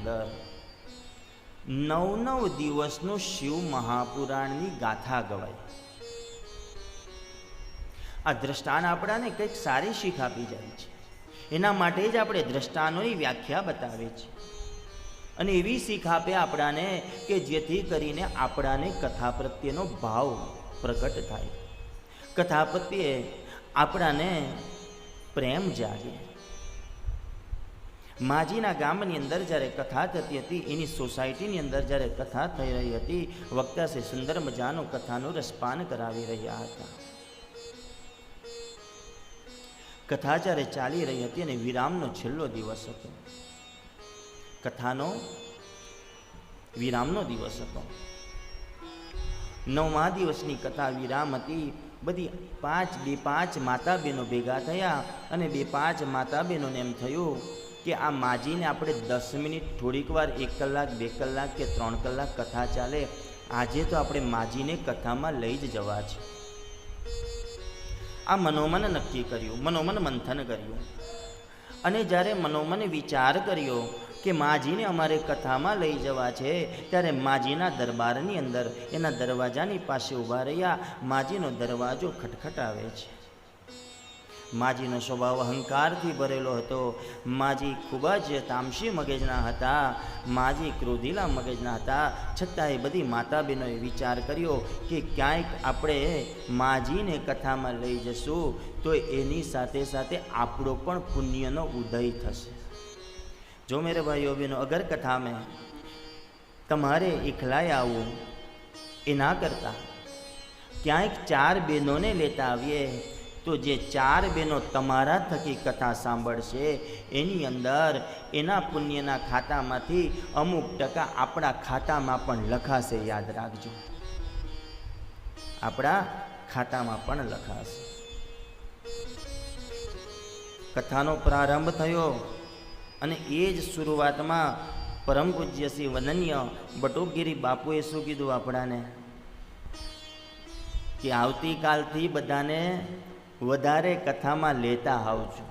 અંદર 9 દિવસનું શિવ મહાપુરાણની ગાથા ગવાય. આ દ્રષ્ટાન આપણાને કંઈક સારી શીખ આપી જાય છે. એના માટે જ આપણે દ્રષ્ટાનોની વ્યાખ્યા બતાવે છે અને એવી શીખ આપે આપણાને કે જેથી કરીને આપણાને કથા પ્રત્યેનો ભાવ પ્રગટ થાય, કથા પ્રત્યે આપણાને પ્રેમ જાગે. માજીના ગામની અંદર જ્યારે કથા થતી હતી, એની સોસાયટીની અંદર જ્યારે કથા થઈ રહી હતી, વક્તા શ્રી સુંદર મજાનું કથાનું રસપાન કરાવી રહ્યા હતા. કથા જ્યારે ચાલી રહી હતી અને વિરામનો છેલ્લો દિવસ હતો, કથાનો વિરામનો દિવસ હતો. 9મા દિવસની કથા વિરામ હતી. બધી 5 માતા બહેનો ભેગા થયા અને 2-5 માતા બહેનોને એમ થયું કે આ માજીને આપણે 10 મિનિટ, થોડીક વાર 1 કલાક, 2 કલાક કે 3 કલાક કથા ચાલે, આજે તો આપણે માજીને કથામાં લઈ જ જવા છે. આ મનોમન નક્કી કર્યું, મનોમન મંથન કર્યું અને જ્યારે મનોમન વિચાર કર્યો કે માજીને અમારે કથામાં લઈ જવા છે, ત્યારે માજીના દરબારની અંદર એના દરવાજાની પાસે ઊભા રહ્યા. માજીનો દરવાજો ખટખટાવે છે. માજીનો સ્વભાવ અહંકારથી ભરેલો હતો. માજી ખૂબ જ તામસી મગજના હતા, માજી ક્રોધીલા મગજના હતા. છતાં એ બધી માતા બહેનોએ વિચાર કર્યો કે ક્યાંક આપણે માજીને કથામાં લઈ જશું તો એની સાથે સાથે આપણો પણ પુણ્યનો ઉદય થશે. જો મેરે ભાઈઓ બહેનો, અગર કથા મેં તમારે એકલાએ આવવું એના કરતાં ક્યાંક 4 બહેનોને લેતા આવીએ તો જે 4 બહેનો તમારા થકી કથા સાંભળશે એની અંદર એના પુણ્યના ખાતામાંથી અમુક ટકા આપણા ખાતામાં પણ લખાશે. યાદ રાખજો, આપણા ખાતામાં પણ લખાશે. કથાનો પ્રારંભ થયો અને એ જ શરૂઆતમાં પરમ પૂજ્ય શ્રી વંદનીય બટુકગીરી બાપુએ શું કીધું આપણાને કે આવતીકાલથી બધાને વધારે કથામાં લેતા આવજો,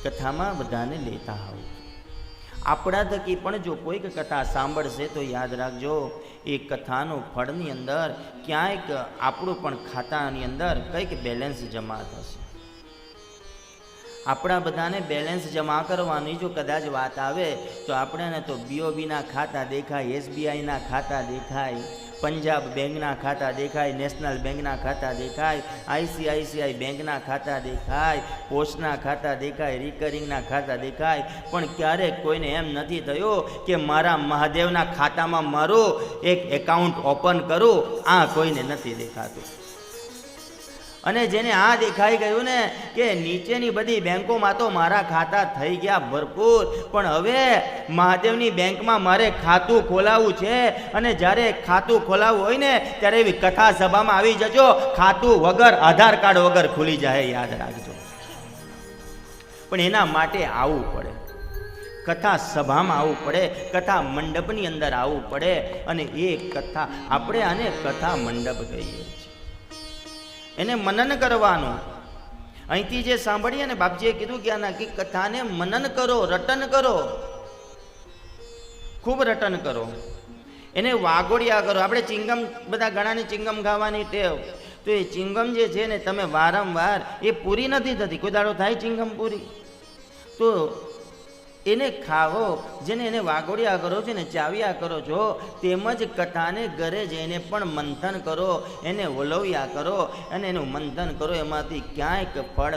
કથામાં બધાને લેતા આવજો. આપણા થકી પણ જો કોઈક કથા સાંભળશે તો યાદ રાખજો, એ કથાનું ફળની અંદર ક્યાંક આપણું પણ ખાતાની અંદર કંઈક બેલેન્સ જમા થશે. આપણા બધાને બેલેન્સ જમા કરવાની જો કદાચ વાત આવે તો આપણને તો BOBના ખાતા દેખાય, SBIના ખાતા દેખાય, પંજાબ બેંકના ખાતા દેખાય, નેશનલ બેંકના ખાતા દેખાય, ICICI બેંકના ખાતા દેખાય, પોસ્ટના ખાતા દેખાય, રિકરિંગના ખાતા દેખાય. પણ ક્યારેક કોઈને એમ નથી થયું કે મારા મહાદેવના ખાતામાં મારું એક એકાઉન્ટ ઓપન કરું? આ કોઈને નથી દેખાતું. અને જેને આ દેખાઈ ગયું ને કે નીચેની બધી બેંકોમાં તો મારા ખાતા થઈ ગયા ભરપૂર, પણ હવે મહાદેવની બેંકમાં મારે ખાતું ખોલાવવું છે, અને જ્યારે ખાતું ખોલાવવું હોય ને ત્યારે એવી કથા સભામાં આવી જજો, ખાતું વગર, આધાર કાર્ડ વગર ખુલી જાય. યાદ રાખજો. પણ એના માટે આવવું પડે, કથા સભામાં આવવું પડે, કથા મંડપની અંદર આવવું પડે. અને એ કથા આપણે આને કથા મંડપ કહીએ છીએ. એને મનન કરવાનું. અહીંથી જે સાંભળીએ ને, બાપજીએ કીધું કે આના કથાને મનન કરો, રટન કરો, ખૂબ રટન કરો, એને વાગોડિયા કરો. આપણે ચિંગમ, બધા ઘણાની ચિંગમ ખાવાની ટેવ, તો એ ચિંગમ જે છે ને તમે વારંવાર, એ પૂરી નથી થતી. કોઈ દાડો થાય ચિંગમ પૂરી? તો એને ખાવો, જેને એને વાગોડિયા કરો છો ને ચાવ્યા કરો છો, તેમજ કથાને ઘરે જઈને પણ મંથન કરો, એને વલોવ્યા કરો અને એનું મંથન કરો. એમાંથી ક્યાંક ફળ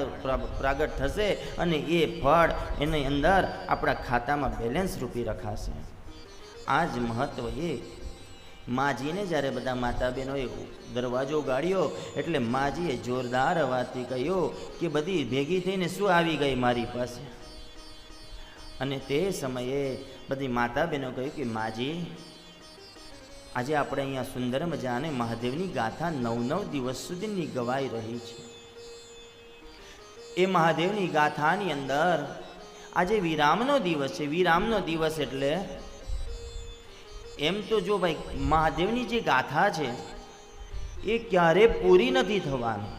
પ્રગટ થશે અને એ ફળ એની અંદર આપણા ખાતામાં બેલેન્સ રૂપી રખાશે. આ જ મહત્વ. એ માજીને જ્યારે બધા માતા બહેનોએ દરવાજો ગાળ્યો એટલે માજીએ જોરદાર અવાજથી કહ્યું કે બધી ભેગી થઈને શું આવી ગઈ મારી પાસે? અને તે સમયે બધી માતા બહેનો કહ્યું કે માજી, આજે આપણે અહીંયા સુંદર મજાને મહાદેવની ગાથા 9 દિવસ સુધીની ગવાઈ રહી છે. એ મહાદેવની ગાથાની અંદર આજે વિરામનો દિવસ છે. વિરામનો દિવસ એટલે એમ તો જો ભાઈ મહાદેવની જે ગાથા છે એ ક્યારે પૂરી નથી થવાની.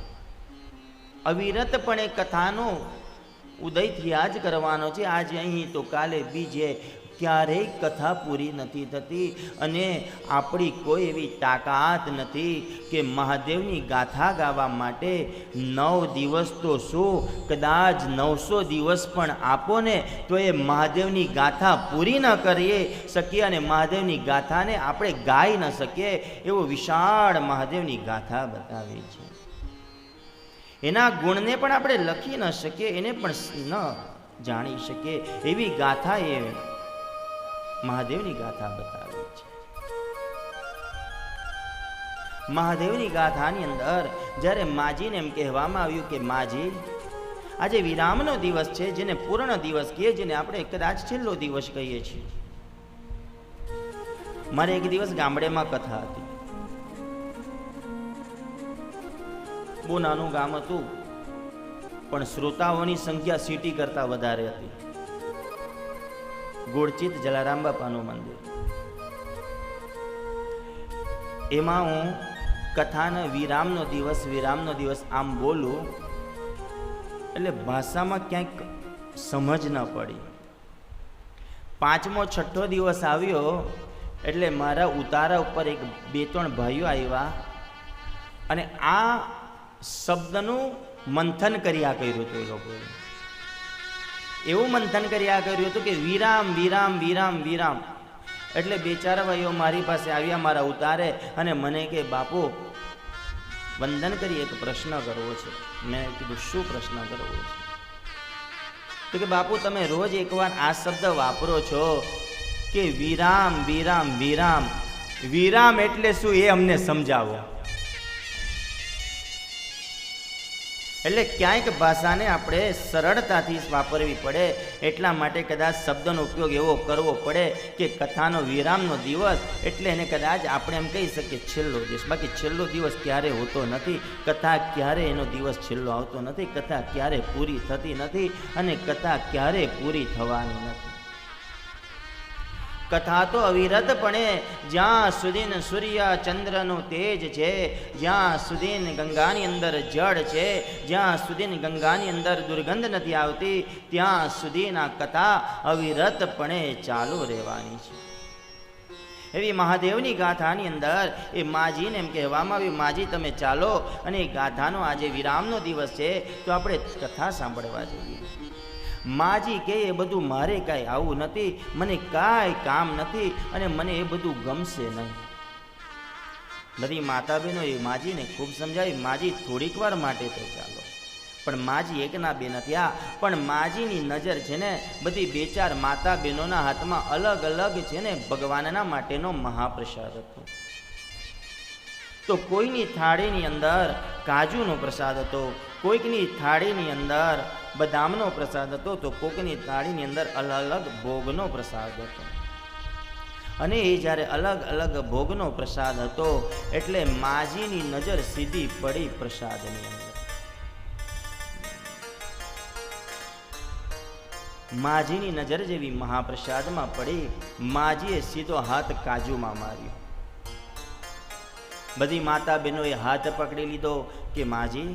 અવિરતપણે કથાનો ઉદયથી આજ કરવાનો છે, આજે અહીં તો કાલે બીજે, ક્યારેય કથા પૂરી નથી થતી. અને આપણી કોઈ એવી તાકાત નથી કે મહાદેવની ગાથા ગાવા માટે 9 દિવસ તો શું, કદાચ 900 દિવસ પણ આપો ને તો એ મહાદેવની ગાથા પૂરી ન કરી શકીએ અને મહાદેવની ગાથાને આપણે ગાઈ ન શકીએ. એવો વિશાળ મહાદેવની ગાથા બતાવી છે. એના ગુણને પણ આપણે લખી ન શકીએ, એને પણ ન જાણી શકીએ એવી ગાથા એ મહાદેવની ગાથા બતાવી છે. મહાદેવની ગાથાની અંદર જ્યારે માજીને એમ કહેવામાં આવ્યું કે માજી, આજે વિરામનો દિવસ છે, જેને પૂર્ણ દિવસ કહીએ, જેને આપણે કદાચ છેલ્લો દિવસ કહીએ છીએ. મારે એક દિવસ ગામડેમાં કથા હતી. બહુ નાનું ગામ હતું, પણ શ્રોતાઓની સંખ્યા સિટી કરતા વધારે હતી. ગોળચિત જલારામ બાપાનું મંદિર. એમાં હું કથાનો વિરામનો દિવસ આમ બોલું એટલે ભાષામાં ક્યાંક સમજ ન પડી. 5મો 6ઠ્ઠો દિવસ આવ્યો એટલે મારા ઉતારા ઉપર 2-3 ભાઈઓ આવ્યા અને આ શબ્દનું મંથન કર્યા કર્યું હતું. એ લોકોએ એવું મંથન કર્યા કર્યું હતું કે વિરામ વિરામ વિરામ વિરામ. એટલે 2-4 ભાઈઓ મારી પાસે આવ્યા મારા ઉતારે અને મને કે બાપુ વંદન કરી, એક પ્રશ્ન કરવો છે. મેં કીધું શું પ્રશ્ન કરવો છે? તો કે બાપુ તમે રોજ એકવાર આ શબ્દ વાપરો છો કે વિરામ વિરામ વિરામ. વિરામ એટલે શું એ અમને સમજાવો. એટલે ક્યાંક ભાષાને આપણે સરળતાથી વાપરવી પડે, એટલા માટે કદાચ શબ્દનો ઉપયોગ એવો કરવો પડે કે કથાનો વિરામનો દિવસ એટલે એને કદાચ આપણે એમ કહી શકીએ છેલ્લો દિવસ. બાકી છેલ્લો દિવસ ક્યારે હોતો નથી. કથા ક્યારે એનો દિવસ છેલ્લો આવતો નથી. કથા ક્યારે પૂરી થતી નથી અને કથા ક્યારે પૂરી થવાની નથી. કથા તો અવિરતપણે જ્યાં સુધી સૂર્ય ચંદ્રનો તેજ છે, જ્યાં સુધી ગંગાની અંદર જળ છે, જ્યાં સુધી ગંગાની અંદર દુર્ગંધ નથી આવતી, ત્યાં સુધીના કથા અવિરતપણે ચાલુ રહેવાની છે. એવી મહાદેવની ગાથાની અંદર એ માજીને એમ કહેવામાં આવ્યું, માજી તમે ચાલો અને એ ગાથાનો આજે વિરામનો દિવસ છે તો આપણે કથા સાંભળવા જઈએ. માજી કે એ બધું મારે કાંઈ આવું નથી, મને કાંઈ કામ નથી અને મને એ બધું ગમશે નહીં. બધી માતા બહેનો એ માજીને ખૂબ સમજાવી, માજી થોડીક વાર માટે તો ચાલો. પણ માજી એકના બે નથી. આ પણ માજીની નજર છે ને બધી 2-4 માતા બહેનોના હાથમાં અલગ અલગ છે ને ભગવાનના માટેનો મહાપ્રસાદ હતો. તો કોઈની થાળીની અંદર કાજુનો પ્રસાદ હતો, કોઈકની થાળીની અંદર બદામનો પ્રસાદ હતો, તો કોઈકની થાળીની અંદર અલગ અલગ ભોગનો પ્રસાદ હતો. અને એ જ્યારે અલગ અલગ ભોગનો પ્રસાદ હતો એટલે માજીની નજર સીધી પડી પ્રસાદની અંદર. માજીની નજર જેવી મહાપ્રસાદમાં પડી, માજીએ સીધો હાથ કાજુમાં માર્યો. બધી માતા બહેનોએ હાથ પકડી લીધો કે માજી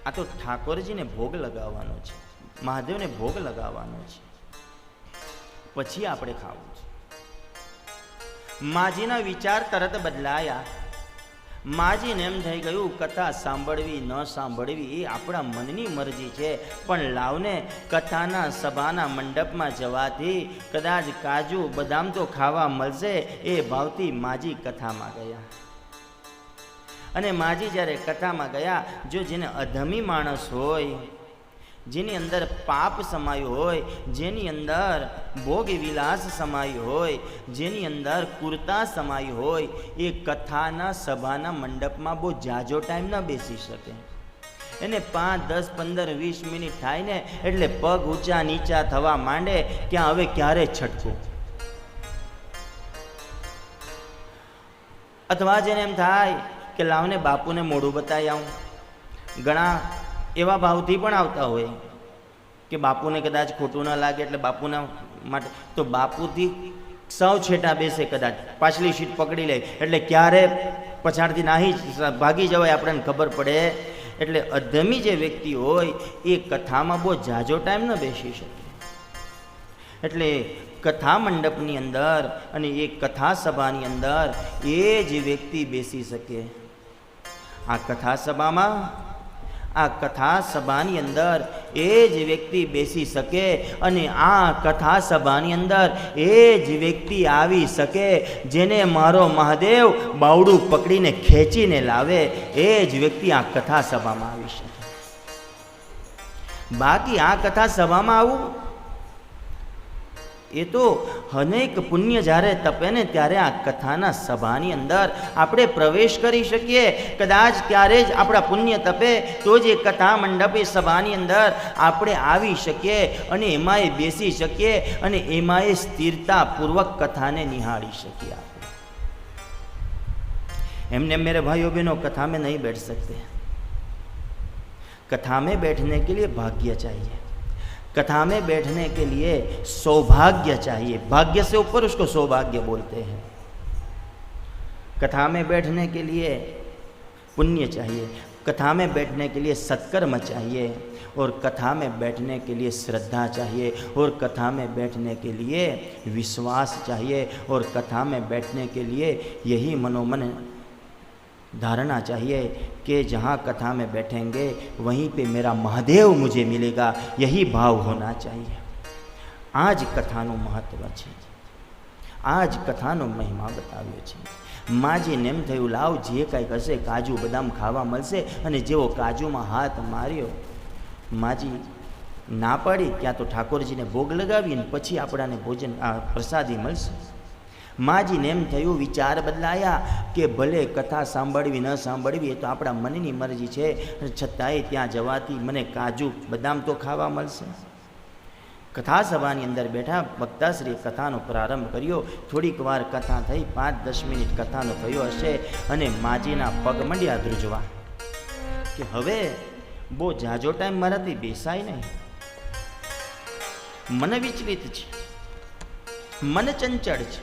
આ તો ઠાકોરજીને ભોગ લગાવવાનો છે, મહાદેવને ભોગ લગાવવાનો છે, પછી આપણે ખાવું છે. માજીના વિચાર તરત બદલાયા. માજીને એમ થઈ ગયું કથા સાંભળવી ન સાંભળવી એ આપણા મનની મરજી છે, પણ લાવને કથાના સભાના મંડપમાં જવાથી કદાચ કાજુ બદામ તો ખાવા મળશે એ ભાવથી માજી કથામાં ગયા. અને માજી જ્યારે કથામાં ગયા, જો જેને અધમી માણસ હોય, જેની અંદર પાપ સમાયું હોય, જેની અંદર ભોગ વિલાસ સમાયું હોય, જેની અંદર કુર્તા સમાયું હોય, એ કથાના સભાના મંડપમાં બહુ જાજો ટાઈમ ન બેસી શકે. એને 5, 10, 15, 20 મિનિટ થાય ને એટલે પગ ઊંચા નીચા થવા માંડે કે હવે ક્યારે છટકું. અથવા જેને એમ થાય કે લાવને બાપુને મોઢું બતાવી આવું. ઘણા એવા ભાવથી પણ આવતા હોય કે બાપુને કદાચ ખોટું ન લાગે એટલે બાપુના માટે તો બાપુથી સૌ છેટા બેસે, કદાચ પાછલી સીટ પકડી લે એટલે ક્યારે પછાડથી નાહી ભાગી જવાય આપણને ખબર પડે એટલે અધમી જે વ્યક્તિ હોય એ કથામાં બહુ ઝાઝો ટાઈમ ન બેસી શકે. એટલે કથા મંડપની અંદર અને એ કથા સભાની અંદર એ જ વ્યક્તિ બેસી શકે. આ કથા સભામાં, આ કથા સભાની અંદર એ જ વ્યક્તિ બેસી શકે અને આ કથા સભાની અંદર એ જ વ્યક્તિ આવી શકે જેને મારો મહાદેવ બાવડું પકડીને ખેંચીને લાવે. એ જ વ્યક્તિ આ કથા સભામાં આવી શકે. બાકી આ કથા સભામાં આવું એ તો અનેક પુણ્ય જ્યારે તપે ને ત્યારે આ કથાના સભાની અંદર આપણે પ્રવેશ કરી શકીએ. કદાચ ત્યારે જ આપણા પુણ્ય તપે તો જ એ કથા મંડપે સભાની અંદર આપણે આવી શકીએ અને એમાંય બેસી શકીએ અને એમાંય સ્થિરતાપૂર્વક કથાને નિહાળી શકીએ. આપણે એમને मेरे भाइयों बहनों कथा में नहीं बैठ सकते. कथा में बैठने के लिए भाग्य चाहिए. कथा में बैठने के लिए सौभाग्य चाहिए. भाग्य से ऊपर उसको सौभाग्य बोलते हैं. कथा में बैठने के लिए पुण्य चाहिए, कथा में बैठने के लिए सत्कर्म चाहिए और कथा में बैठने के लिए श्रद्धा चाहिए और कथा में बैठने के लिए विश्वास चाहिए और कथा में बैठने के लिए यही मनोमन धारणा चाहिए कि जहाँ कथा में बैठेंगे वहीं पे मेरा महादेव मुझे मिलेगा. यही भाव होना चाहिए. आज कथाનું મહત્વ છે. આજ કથાનો મહિમા બતાવ્યો છે. માજીને એમ થયું લાવ જે કાંઈક હશે કાજુ બદામ ખાવા મળશે અને જેવો કાજુમાં હાથ માર્યો માજી ના પાડી ત્યાં તો ઠાકોરજીને ભોગ લગાવીને પછી આપણાને ભોજન પ્રસાદી મળશે. માજીને એમ થયું, વિચાર બદલાયા કે ભલે કથા સાંભળવી ન સાંભળવી એ તો આપણા મનની મરજી છે, છતાંય ત્યાં જવાથી મને કાજુ બદામ તો ખાવા મળશે. કથા સભાની અંદર બેઠા વક્તાશ્રીએ કથાનો પ્રારંભ કર્યો. થોડીક વાર કથા થઈ, 5-10 મિનિટ કથાનો થયો હશે અને માજીના પગ મંડ્યા ધ્રુજવા કે હવે બહુ ઝાઝો ટાઈમ મારાથી બેસાય નહીં. મન વિચલિત છે, મન ચંચળ છે.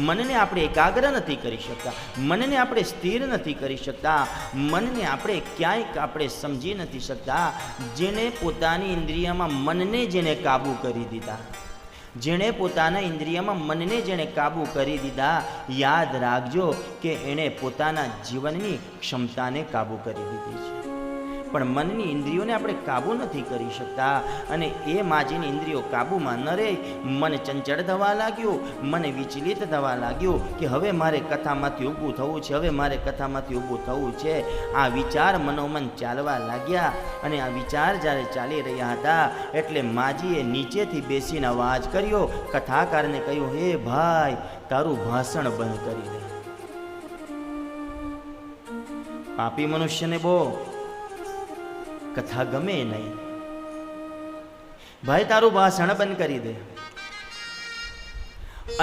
મનને આપણે એકાગ્ર નથી કરી શકતા, મનને આપણે સ્થિર નથી કરી શકતા, મનને આપણે ક્યાંય આપણે સમજી નથી શકતા. જેને પોતાની ઇન્દ્રિયમાં મનને જેને કાબૂ કરી દીધા, જેણે પોતાના ઇન્દ્રિયમાં મનને જેણે કાબૂ કરી દીધા, યાદ રાખજો કે એણે પોતાના જીવનની ક્ષમતાને કાબૂ કરી દીધી છે. પણ મનની ઇન્દ્રિયોને આપણે કાબૂ નથી કરી શકતા અને એ માજીની ઇન્દ્રિયો કાબૂમાં ન રહે. મન ચંચળ થવા લાગ્યું, મન વિચલિત થવા લાગ્યું કે હવે મારે કથામાંથી ઊભું થવું છે, હવે મારે કથામાંથી ઊભું થવું છે. આ વિચાર મનોમન ચાલવા લાગ્યા અને આ વિચાર જ્યારે ચાલી રહ્યા હતા એટલે માજીએ નીચેથી બેસીને અવાજ કર્યો. કથાકારને કહ્યું, હે ભાઈ તારું ભાષણ બંધ કરી દે. પાપી મનુષ્યને બહુ કથા ગમે નહીં. ભાઈ તારું ભાષણ બંધ કરી દે.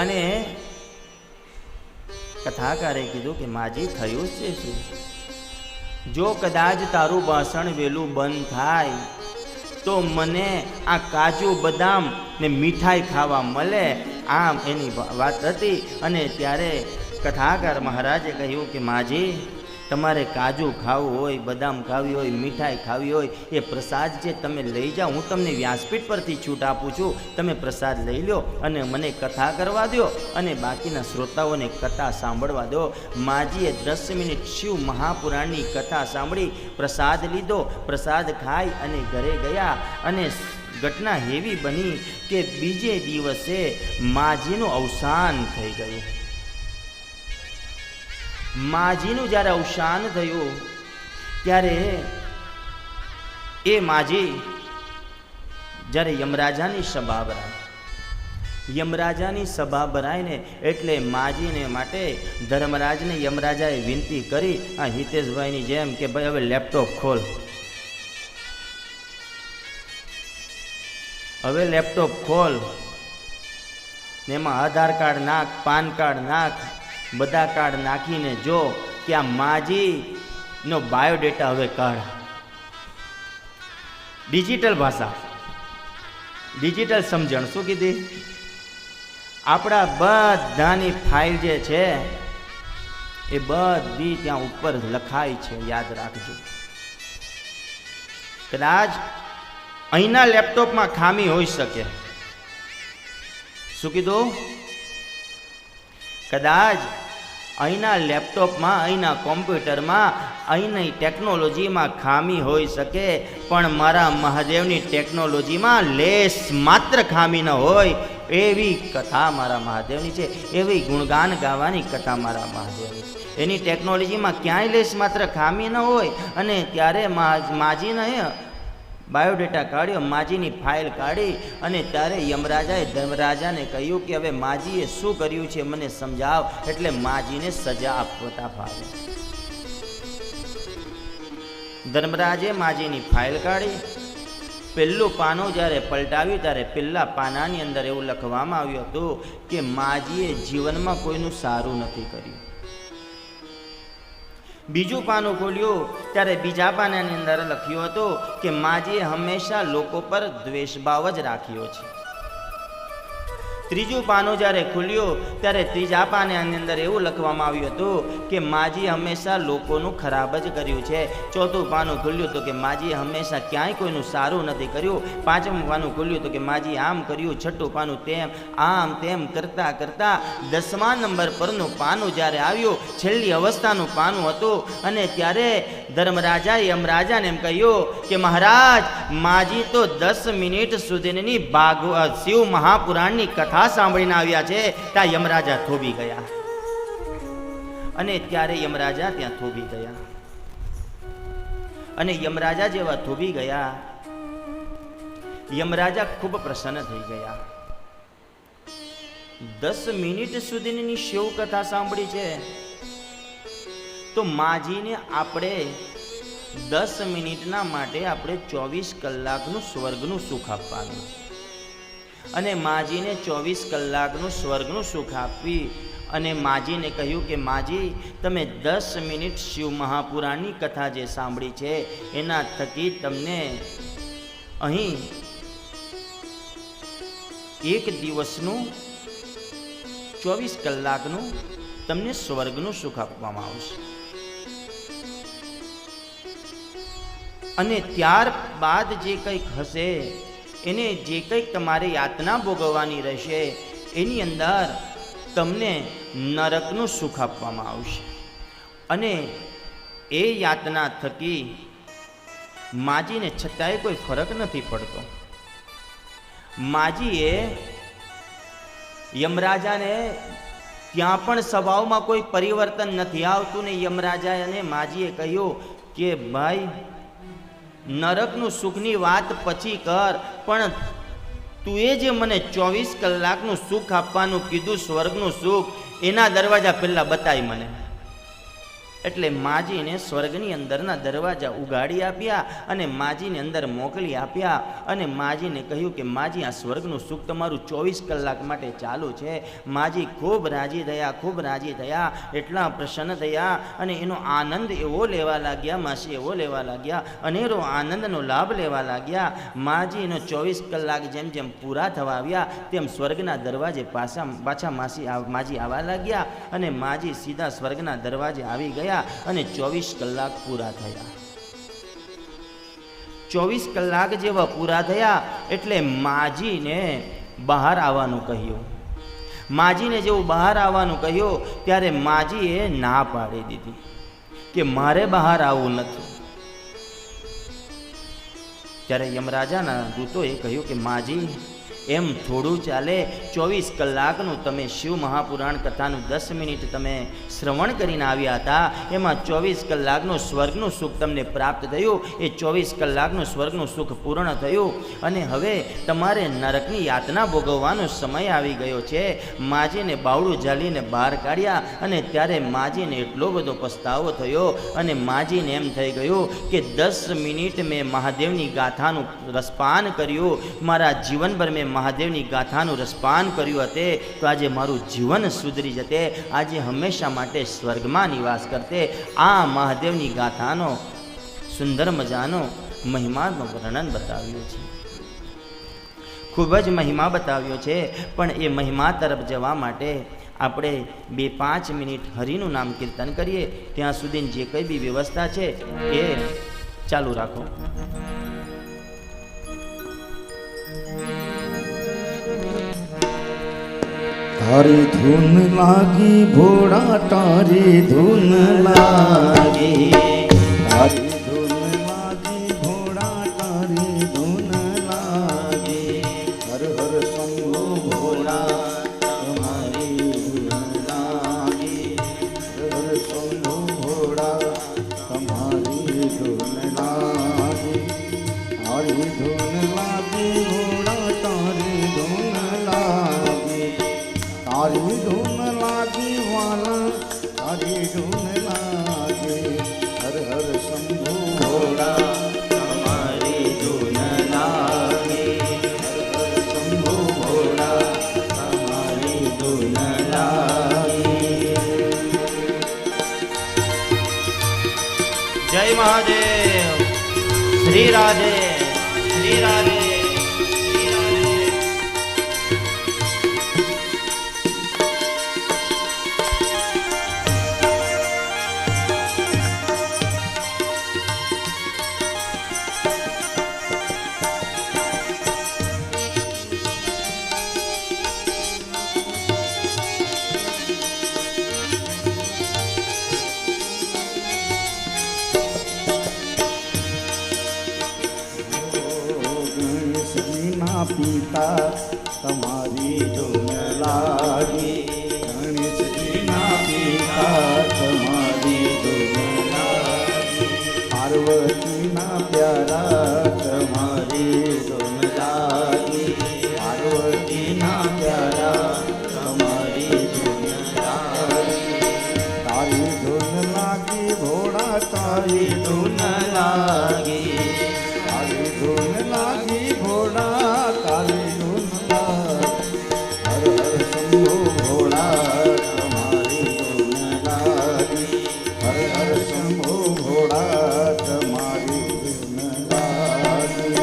અને કથાકારે કીધું કે માજી થયું છે શું? જો કદાચ તારું ભાષણ વહેલું બંધ થાય તો મને આ કાજુ બદામ ને મીઠાઈ ખાવા મળે. આમ એની વાત હતી. અને ત્યારે કથાકાર મહારાજે કહ્યું કે માજી તમારે કાજુ ખાવું હોય, બદામ ખાવી હોય, મીઠાઈ ખાવી હોય, એ પ્રસાદ છે તમે લઈ જાઓ. હું તમને વ્યાસપીઠ પરથી છૂટ આપું છું, તમે પ્રસાદ લઈ લો અને મને કથા કરવા દો અને બાકીના શ્રોતાઓને કથા સાંભળવા દો. માજીએ 10 મિનિટ શિવ મહાપુરાણની કથા સાંભળી, પ્રસાદ લીધો, પ્રસાદ ખાઈ અને ઘરે ગયા. અને ઘટના એવી બની કે બીજે દિવસે માજીનું અવસાન થઈ ગયું. માજીનું જ્યારે અવસાન થયું ત્યારે એ માજી જ્યારે યમરાજાની સભા ભરાય, યમરાજાની સભા ભરાય ને એટલે માજીને માટે ધર્મરાજને યમરાજાએ વિનંતી કરી, આ હિતેશભાઈની જેમ કે ભાઈ હવે લેપટોપ ખોલ, હવે લેપટોપ ખોલ ને એમાં આધાર કાર્ડ નાખ, પાન કાર્ડ નાખ, બધા કાર્ડ નાખીને જો કે આ માજીનો બાયોડેટા હવે કાઢ. ડિજિટલ ભાષા, ડિજિટલ સમજણ. શું કીધી? આપણા બધાની ફાઇલ જે છે એ બધી ત્યાં ઉપર લખાય છે, યાદ રાખજો. કદાચ અહીંના લેપટોપમાં ખામી હોઈ શકે. શું કીધું? કદાચ અહીંના લેપટોપમાં, અહીંના કોમ્પ્યુટરમાં, અહીંની ટેકનોલોજીમાં ખામી હોઈ શકે, પણ મારા મહાદેવની ટેકનોલોજીમાં લેસ માત્ર ખામી ન હોય એવી કથા મારા મહાદેવની છે, એવી ગુણગાન ગાવાની કથા મારા મહાદેવની છે. એની ટેકનોલોજીમાં ક્યાંય લેસ માત્ર ખામી ન હોય. અને ત્યારે માજીને બાયોડેટા કાઢ્યો, માજીની ફાઇલ કાઢી, અને ત્યારે યમરાજાએ ધર્મરાજાને કહ્યું કે હવે માજીએ શું કર્યું છે મને સમજાવ. એટલે માજીને સજા આપતા ફાવે. ધર્મરાજે માજીની ફાઇલ કાઢી, પહેલું પાનું જ્યારે પલટાવ્યું ત્યારે પહેલા પાનાની અંદર એવું લખવામાં આવ્યું હતું કે માજીએ જીવનમાં કોઈનું સારું નથી કર્યું. બીજું પાનું ખોલ્યું ત્યારે બીજા પાનાની અંદર લખ્યું હતું કે માજીએ હંમેશા લોકો પર દ્વેષભાવ જ રાખ્યો છે. ત્રીજું પાનું જ્યારે ખુલ્યું ત્યારે ત્રીજા પાનાની અંદર એવું લખવામાં આવ્યું હતું કે માજીએ હંમેશા લોકોનું ખરાબ જ કર્યું છે. ચોથું પાનું ખુલ્યું તો કે માજીએ હંમેશા ક્યાંય કોઈનું સારું નથી કર્યું. પાંચમું પાનું ખુલ્યું તો કે માજીએ આમ કર્યું. છઠ્ઠું પાનું તેમ, આમ તેમ કરતા કરતા 10મા નંબર પરનું પાનું જ્યારે આવ્યું, છેલ્લી અવસ્થાનું પાનું હતું. અને ત્યારે ધર્મરાજાએ યમરાજાને એમ કહ્યું કે મહારાજ, માજી તો 10 મિનિટ સુધીની શિવ મહાપુરાણની કથા સાંભળીને આવ્યા છે. ત્યાં યમરાજા થોભી ગયા. અને ત્યારે યમરાજા ત્યાં થોભી ગયા. અને યમરાજા જેવા થોભી ગયા, યમરાજા ખૂબ પ્રસન્ન થઈ ગયા. 10 મિનિટ સુધીની શિવ કથા સાંભળી છે, તો માજીને આપણે 10 મિનિટના માટે આપણે 24 કલાકનું સ્વર્ગનું સુખ આપવાનું. અને માજીને 24 કલાકનું સ્વર્ગનું સુખ આપી અને માજીને કહ્યું કે માજી, તમે 10 મિનિટ શિવ મહાપુરાણની કથા જે સાંભળી છે એના થકી તમને અહીં 1 દિવસનું 24 કલાકનું તમને સ્વર્ગનું સુખ આપવામાં આવશે. અને ત્યારબાદ જે કંઈક હશે, એને જે કંઈક તમારે યાતના ભોગવવાની રહેશે, એની અંદર તમને નરકનું સુખ આપવામાં આવશે. અને એ યાતના થકી માજીને છતાંય કોઈ ફરક નથી પડતો. માજીએ યમરાજાને ત્યાં પણ સ્વભાવમાં કોઈ પરિવર્તન નથી આવતું ને યમરાજાએ અને માજીએ કહ્યું કે ભાઈ, નરકનું સુખની વાત પછી કર, પણ તું એ જે મને 24 કલાકનું સુખ આપવાનું કીધું, સ્વર્ગનું સુખ, એના દરવાજા પહેલા બતાય મને. એટલે માજીને સ્વર્ગની અંદરના દરવાજા ઉગાડી આપ્યા અને માજીને અંદર મોકલી આપ્યા. અને માજીને કહ્યું કે માજી, આ સ્વર્ગનું સુખ તમારું 24 કલાક માટે ચાલુ છે. માજી ખૂબ રાજી થયા, ખૂબ રાજી થયા, એટલા પ્રસન્ન થયા અને એનો આનંદ એવો લેવા લાગ્યા, માસી એવો લેવા લાગ્યા, અનેરો આનંદનો લાભ લેવા લાગ્યા. માજીનો 24 કલાક જેમ જેમ પૂરા થવા આવ્યા તેમ સ્વર્ગના દરવાજે પાછા માજી આવવા લાગ્યા. અને માજી સીધા સ્વર્ગના દરવાજે આવી ગયા અને 24 કલાક પૂરા થયા. 24 કલાક જેવા પૂરા થયા એટલે માજીને બહાર આવવાનું કહ્યું. માજીને જેવું બહાર આવવાનું કહ્યું ત્યારે માજીએ ના પાડી દીધી કે મારે બહાર આવવું નથી. ત્યારે યમરાજાના દૂતોએ કહ્યું કે માજી, એમ થોડું ચાલે. 24 કલાકનું તમે શિવ મહાપુરાણ કથાનું 10 મિનિટ તમે શ્રવણ કરીને આવ્યા હતા, એમાં 24 કલાકનું સ્વર્ગનું સુખ તમને પ્રાપ્ત થયું. એ 24 કલાકનું સ્વર્ગનું સુખ પૂર્ણ થયું અને હવે તમારે નરકની યાતના ભોગવવાનો સમય આવી ગયો છે. માજીને બાવડું ઝાલીને બહાર કાઢ્યા અને ત્યારે માજીને એટલો બધો પસ્તાવો થયો અને માજીને એમ થઈ ગયું કે 10 મિનિટ મેં મહાદેવની ગાથાનું રસપાન કર્યું, મારા જીવનભર મેં મહાદેવની ગાથાનું રસપાન કર્યું હતે તો આજે મારું જીવન સુધરી જતે, આજે હંમેશા માટે સ્વર્ગમાં નિવાસ કરતે. આ મહાદેવની ગાથાનો સુંદર મજાનો મહિમાનું વર્ણન બતાવ્યું છે, ખૂબ જ મહિમા બતાવ્યો છે. પણ એ મહિમા તરફ જવા માટે આપણે 2-5 મિનિટ હરિનું નામ કીર્તન કરીએ. ત્યાં સુધી જે કંઈ બી વ્યવસ્થા છે એ ચાલુ રાખો. તારી ધૂન લાગી ભોળા તારી ધૂન લાગી તારી ધૂન લાગી ભોળા તારી ધૂન લાગી હર હર શંભુ ભોળા તમારી ધૂન લાગી હર હર શંભુ ભોળા તમારી ધૂન લાગી તારી ધૂન લાગી ભોળા તારી ધૂન લાગી તારી ધૂન લાગી વાલા તારી ધૂન લાગી હર હર શંભુ ભોળા તમારી ધૂન લાગી હર હર શંભુ ભોળા તમારી ધૂન લાગી. જય મહાદેવ. શ્રી રાધે શ્રી રાધે. ગણેશજીના પિતા તમારી ધૂન લાગી ગણેશજીના પિતા તમારી ધૂન લાગી પાર્વતીના પ્યારા તમારી ધૂન લાગી પાર્વતીના પ્યારા તમારી ધૂન લાગી તારી ધૂન લાગી ભોળા તારી ધૂન લાગી તારી ધૂન લાગી ભોળા તારી ધૂન લાગી હર હર શંભુ ભોળા તમારી ધૂન લાગી હર હર શંભુ ભોળા તમારી ધૂન લાગી.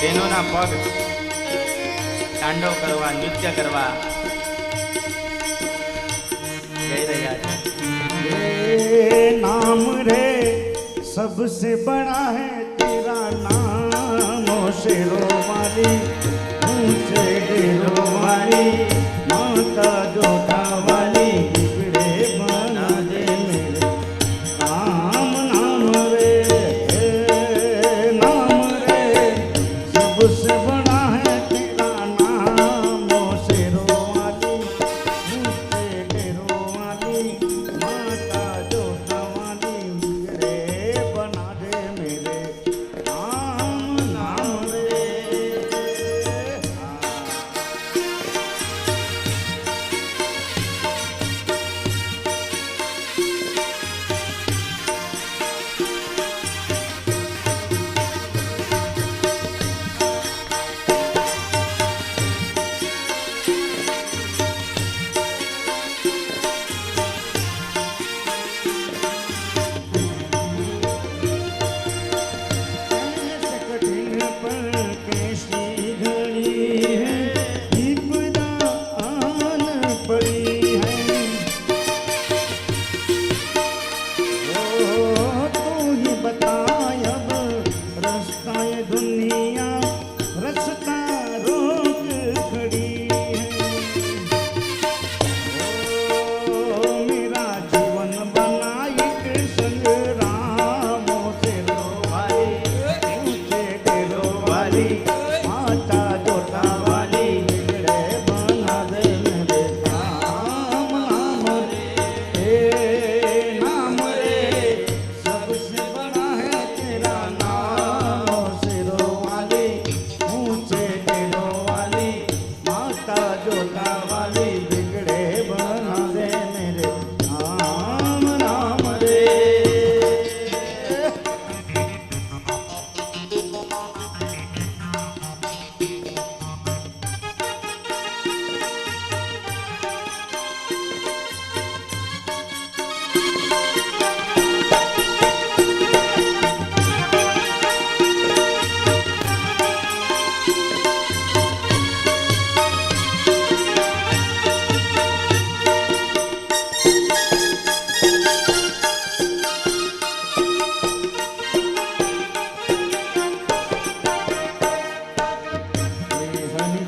બહેનોના પગ તાંડવ કરવા નૃત્ય કરવા જઈ રહ્યા છે. नाम रे सबसे बड़ा है तेरा नाम ओ शेरों वाली ऊंचे डेरों वाली माता जोधा वाली बिगड़े बना दे मेरे नाम नाम रे सबसे बड़ा है तेरा नाम ओ शेरों वाली ऊंचे डेरों वाली माता जोधा वाली बिगड़े बना दे मेरे नाम नाम रे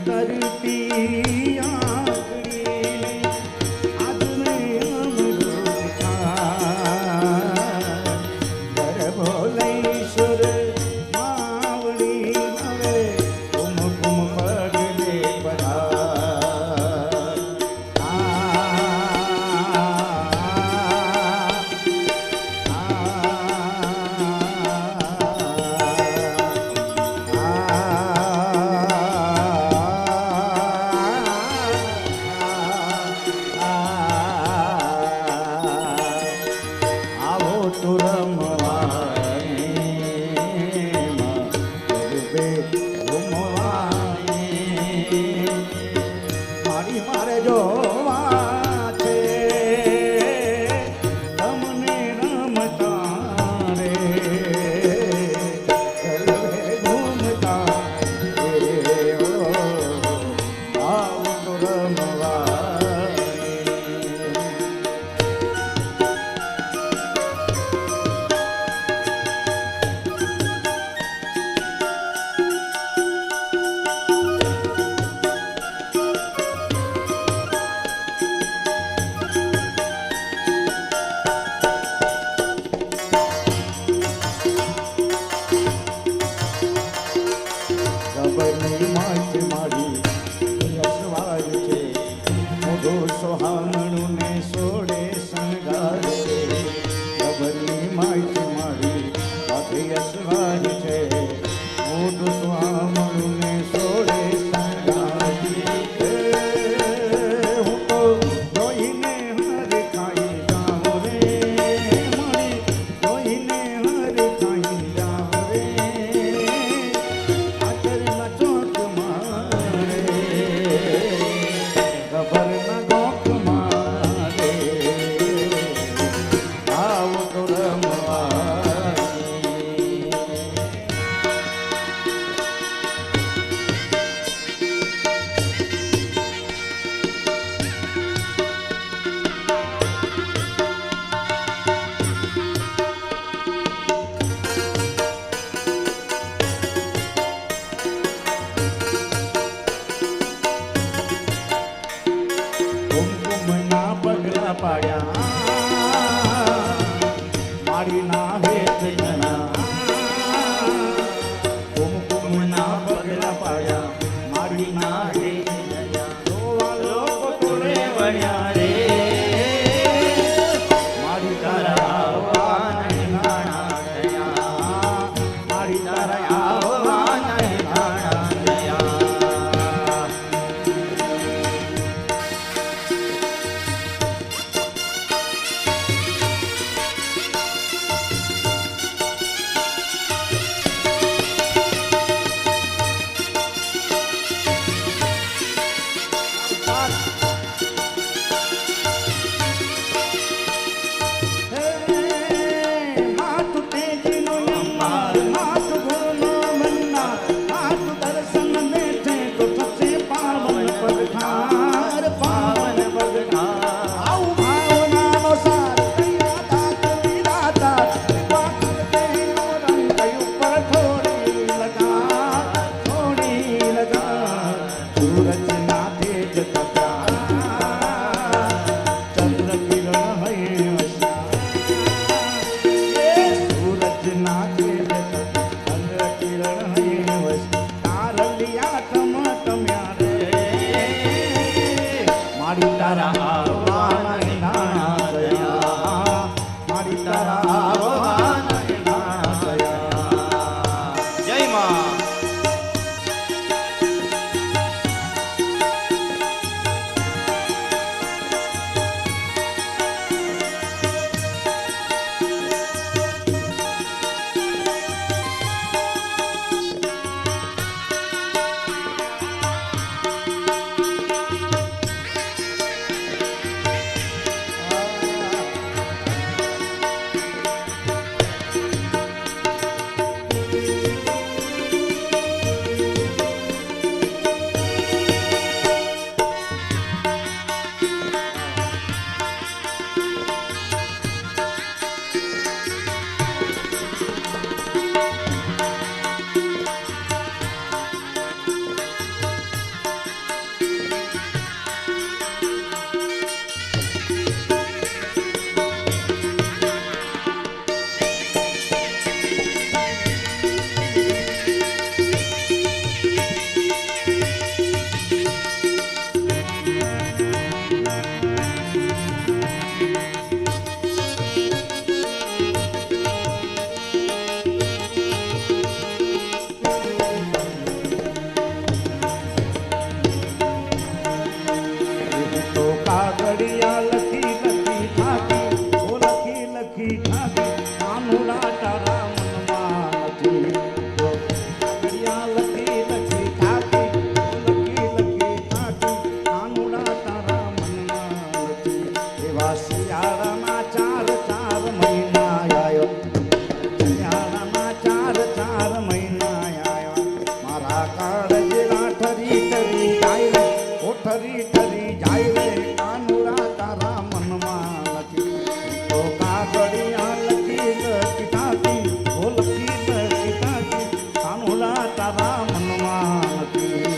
કરતી આંગળી આજ મેં અમૃત ખાય. ગરબો લઈ સુર માવડી હવે કુમકુમ પગલે પધાર. આવો તું રમવાને ગરબે રમવાને મારી મારે જોવા છે તમને રમતા રે ગરબે ઘૂમતા રે આવો તું રમવાને. ગબરની માચ મારી રસવાજ છે મોઢું સોહામણું ને સોડે શણગાર છે. ગબરની માચ મારી રસવાજ છે મોઢું સોહામણું ને સોડે શણગાર છે. હું તો જોઈને હર ખાઈ જાઉં રે મારી જોઈને હર ખાઈ જાઉં રે. આચરના ચોક મારે ગબરના ગોખ મારે આવો તો રમવાની. કુમકુમના પગલા પાડ્યા મારીના હેઠ જણા. કુમકુમના પગલા પાડ્યા મારીના હેઠ જણા. જોવા લોકો તોડે વળ્યા રે મારી તારા આવવાને નાણા થયા. મારી તારા આવવાને નાણા થયા. મારી તારા આવવાને નાણા થયા. મારી તારા આવવાને નાણા થયા. જય માં. ઠરી ઠરી જાય રે કાનુડા તારા મનમાં નથી તો કાગળિયા લખી લખી થાકી ઓ લખી લખી થાકી કાનુડા તારા મનમાં નથી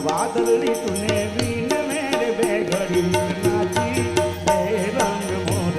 વાદળી તુને વીન મેરે બેઘડી નાચી બે રંગ મોર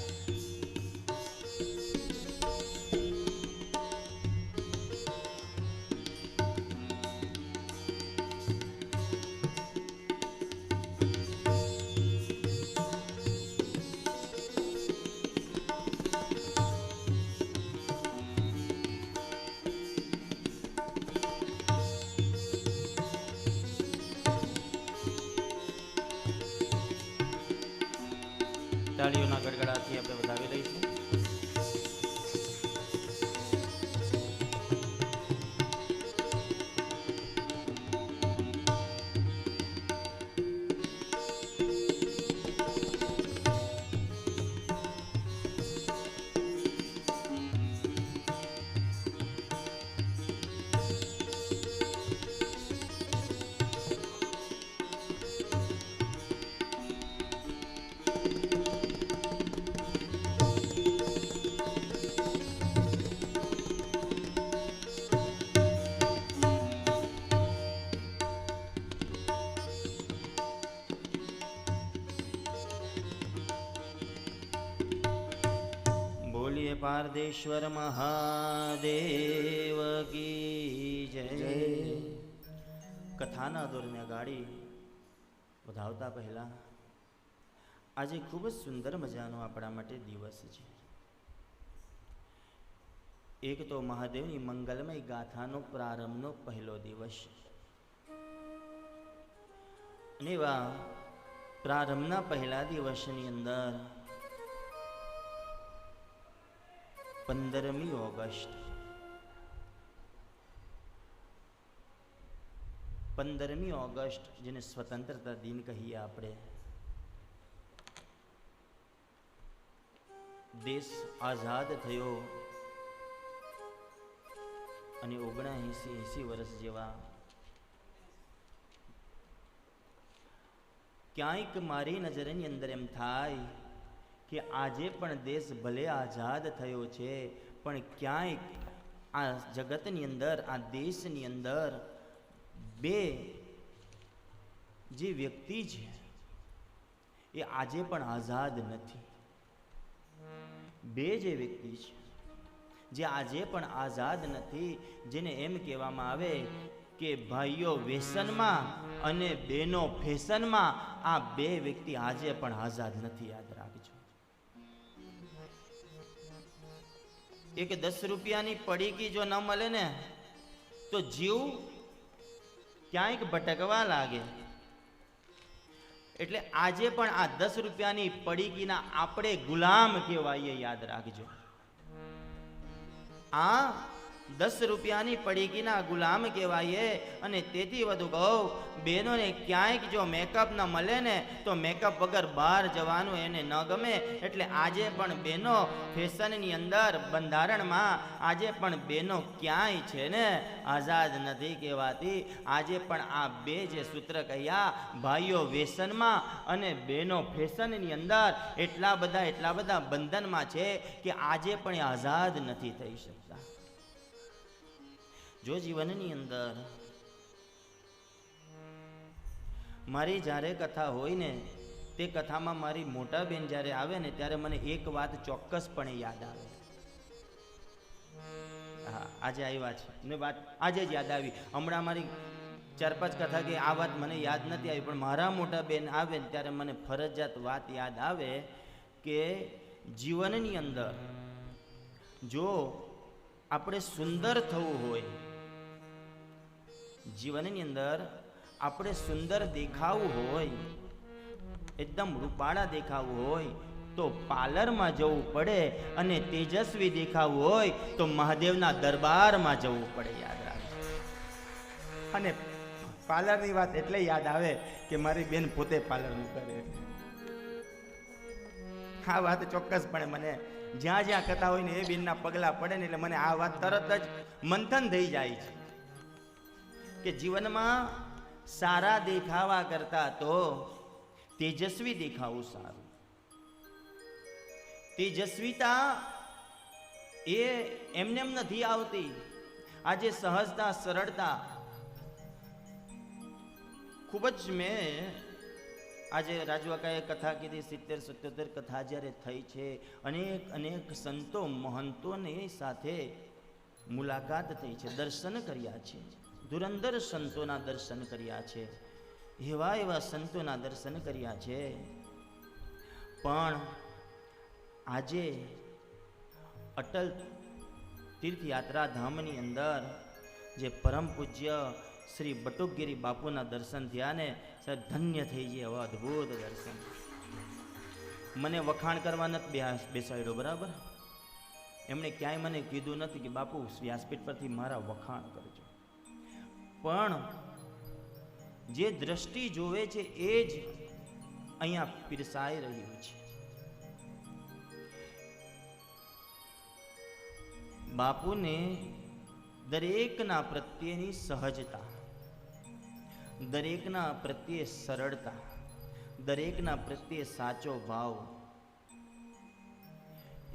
બોલીએ પારદેશ્વર મહાદેવ કી જય. કથાના દોરને ગાડી વધાવતા પહેલા આજે ખૂબ જ સુંદર મજાનો આપણા માટે દિવસ છે. એક તો મહાદેવની મંગલમય ગાથાનો પ્રારંભનો પહેલો દિવસ, અને એવા પ્રારંભના પહેલા દિવસની અંદર 15મી ઓગસ્ટ 15મી ઓગસ્ટ જેને સ્વતંત્રતા દિન કહીએ આપણે, દેશ આઝાદ થયો અને 79-80 વર્ષ જેવા ક્યાંક મારી નજરની અંદર એમ થાય કે આજે પણ દેશ ભલે આઝાદ થયો છે, પણ ક્યાંક આ જગતની અંદર, આ દેશની અંદર બે જે વ્યક્તિ છે એ આજે પણ આઝાદ નથી. બે જે વ્યક્તિ છે જે આજે પણ આઝાદ નથી, જેને એમ કહેવામાં આવે કે ભાઈઓ વ્યસનમાં અને બહેનો ફેશનમાં, આ બે વ્યક્તિ આજે પણ આઝાદ નથી. યાદ રાખજો. એક 10 રૂપિયાની પડીકી જો ન મળે ને તો જીવ ક્યાંક ભટકવા લાગે. એટલે આજે પણ આ 10 રૂપિયાની પડીકીના આપણે ગુલામ કહેવાઈએ. યાદ રાખજો. આ 10 રૂપિયાની પડીકીના ગુલામ કહેવાય. અને તેથી વધુ કહું, બહેનોને ક્યાંક જો મેકઅપ ન મળે ને તો મેકઅપ વગર બહાર જવાનું એને ન ગમે. એટલે આજે પણ બહેનો ફેશનની અંદર, બંધારણમાં આજે પણ બહેનો ક્યાંય છે ને આઝાદ નથી કહેવાતી. આજે પણ આ બે જે સૂત્ર કહ્યા, ભાઈઓ વ્યસનમાં અને બહેનો ફેશનની અંદર, એટલા બધા બંધનમાં છે કે આજે પણ એ આઝાદ નથી થઈ શકતા. જો જીવનની અંદર મારી જ્યારે કથા હોય ને, તે કથામાં મારી મોટા બેન જ્યારે આવે ને, ત્યારે મને એક વાત ચોક્કસપણે યાદ આવે. હા, આજે આવ્યા છે ને, વાત આજે જ યાદ આવી. હમણાં મારી 4-5 કથા કે આ વાત મને યાદ નથી આવી, પણ મારા મોટા બેન આવે ને ત્યારે મને ફરજિયાત વાત યાદ આવે કે જીવનની અંદર જો આપણે સુંદર થવું હોય, જીવનની અંદર આપણે સુંદર દેખાવું હોય, એકદમ રૂપાળા દેખાવું હોય તો પાર્લરમાં જવું પડે, અને તેજસ્વી દેખાવું હોય તો મહાદેવના દરબારમાં જવું પડે. યાદ રાખજો. અને પાર્લરની વાત એટલે યાદ આવે કે મારી બેન પોતે પાર્લરનું કરે. આ વાત ચોક્કસપણે મને જ્યાં જ્યાં કથા હોય ને એ બેનના પગલા પડે ને એટલે મને આ વાત તરત જ મંથન થઈ જાય છે કે જીવનમાં સારા દેખાવા કરતા તો તેજસ્વી દેખાવું સારું. તેજસ્વીતા એ એમને નથી આવતી. આજે સહજતા, સરળતા ખૂબ જ, મેં આજે રાજવાકાએ કથા કીધી, 70-77 કથા જ્યારે થઈ છે, અનેક સંતો મહંતોને સાથે મુલાકાત થઈ છે, દર્શન કર્યા છે, ધુરંધર સંતોના દર્શન કર્યા છે, એવા સંતોના દર્શન કર્યા છે. પણ આજે અટલ તીર્થયાત્રા ધામની અંદર જે પરમ પૂજ્ય શ્રી બટુકગીરી બાપુના દર્શન થયા ને, સાહેબ ધન્ય થઈ ગયા. એવા અદ્ભુત દર્શન. મને વખાણ કરવા નથી બેસાડ્યો, બરાબર? એમણે ક્યાંય મને કીધું નથી કે બાપુ વ્યાસપીઠ પરથી મારા વખાણ કરજો. પણ જે દ્રષ્ટિ જોવે છે એ જ અહીંયા પીરસાઈ રહ્યું છે. બાપુને દરેકના પ્રત્યેની સહજતા, દરેકના પ્રત્યે સરળતા, દરેકના પ્રત્યે સાચો ભાવ,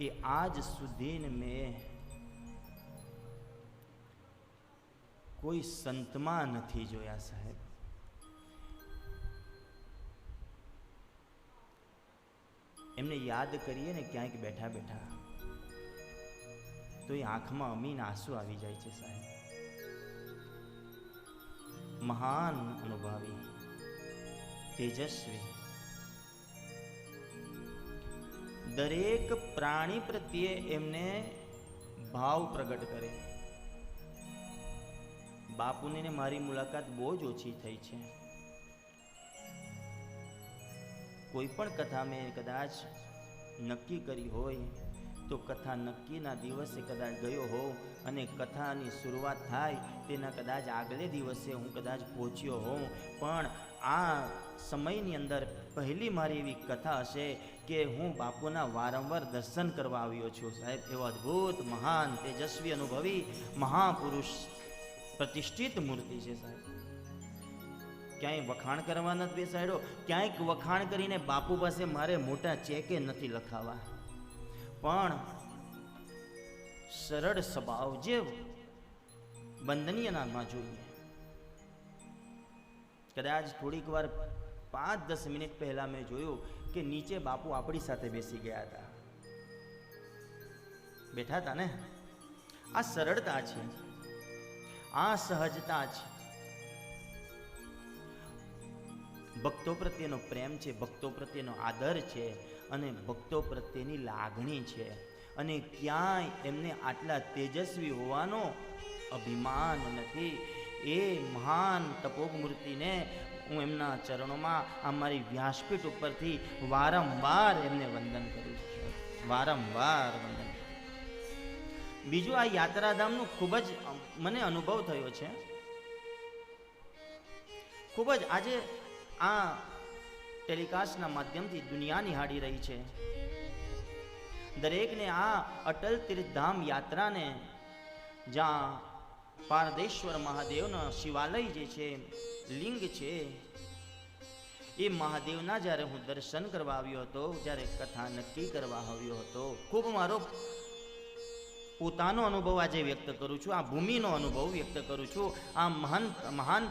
એ આજ સુધી મેં કોઈ સંતમાં નથી જોયા સાહેબ. એમને યાદ કરીએ ને ક્યાંક બેઠા બેઠા તો એ આંખમાં અમીન આંસુ આવી જાય છે સાહેબ. મહાન અનુભવી, તેજસ્વી, દરેક પ્રાણી પ્રત્યે એમને ભાવ પ્રગટ કરે. બાપુની ને મારી મુલાકાત બહુ જ ઓછી થઈ છે. કોઈ પણ કથા મેં કદાચ નક્કી કરી હોય તો કથા નક્કીના દિવસે કદાચ ગયો હોઉં અને કથાની શરૂઆત થાય તેના કદાચ આગલે દિવસે હું કદાચ પહોંચ્યો હોઉં, પણ આ સમયની અંદર પહેલી મારી એવી કથા હશે કે હું બાપુના વારંવાર દર્શન કરવા આવ્યો છું સાહેબ. એવો અદ્ભુત, મહાન, તેજસ્વી, અનુભવી મહાપુરુષ પ્રતિષ્ઠિત મૂર્તિ છે સાહેબ. ક્યાંય વખાણ કરવા નથી બેસાડ્યો, ક્યાંક વખાણ કરીને બાપુ પાસે મારે મોટા ચેકે નથી લખાવા, પણ સરળ સ્વભાવ જે વંદનીયનામાં જોઈએ. કદાચ થોડીક વાર 5-10 મિનિટ પહેલા મેં જોયું કે નીચે બાપુ આપણી સાથે બેસી ગયા હતા, બેઠા હતા ને. આ સરળતા છે, આ સહજતા છે. ભક્તો પ્રત્યેનો પ્રેમ છે, ભક્તો પ્રત્યેનો આદર છે અને ભક્તો પ્રત્યેની લાગણી છે. અને ક્યાંય એમને આટલા તેજસ્વી હોવાનો અભિમાન નથી. એ મહાન તપોમૂર્તિને હું એમના ચરણોમાં અમારી વ્યાસપીઠ ઉપરથી વારંવાર એમને વંદન કરું છું, વારંવાર વંદન. બીજું, આ યાત્રાધામનું ખૂબ જ મને અનુભવ થયો છે. ખૂબ જ આજે આ ટેલિકાસ્ટના માધ્યમથી દુનિયા નિહાળી રહી છે. દરેકને આ અટલ તીર્થધામ યાત્રાને, જ્યાં પારદેશ્વર મહાદેવનો શિવાલય જે છે, લિંગ છે, એ મહાદેવના જ્યારે હું દર્શન કરવા આવ્યો હતો, જ્યારે કથા નક્કી કરવા આવ્યો હતો, ખૂબ મારો પોતાનો અનુભવ આજે વ્યક્ત કરું છું, આ ભૂમિનો અનુભવ વ્યક્ત કરું છું. આ મહાન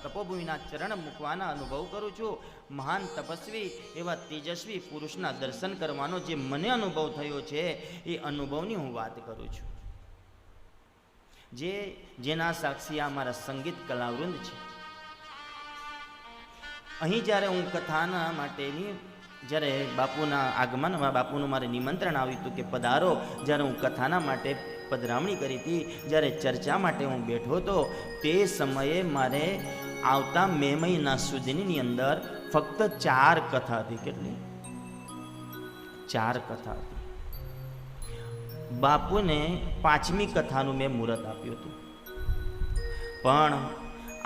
તપોભૂમિના ચરણ મૂકવાના અનુભવ કરું છું. મહાન તપસ્વી એવા તેજસ્વી પુરુષના દર્શન કરવાનો જે મને અનુભવ થયો છે, એ અનુભવની હું વાત કરું છું. જેના સાક્ષી આ મારા સંગીત કલાવૃંદ છે. અહીં જ્યારે હું કથાના માટેની, જ્યારે બાપુના આગમનમાં બાપુનું મારે નિમંત્રણ આવ્યું હતું કે પધારો, જ્યારે હું કથાના માટે પધરામણી કરી હતી, જ્યારે ચર્ચા માટે હું બેઠો હતો, તે સમયે મારે આવતા મે મહિના સુધીની અંદર ફક્ત 4 કથા હતી. કેટલી? 4 કથા હતી. બાપુને 5મી કથાનું મેં મુહૂર્ત આપ્યું હતું. પણ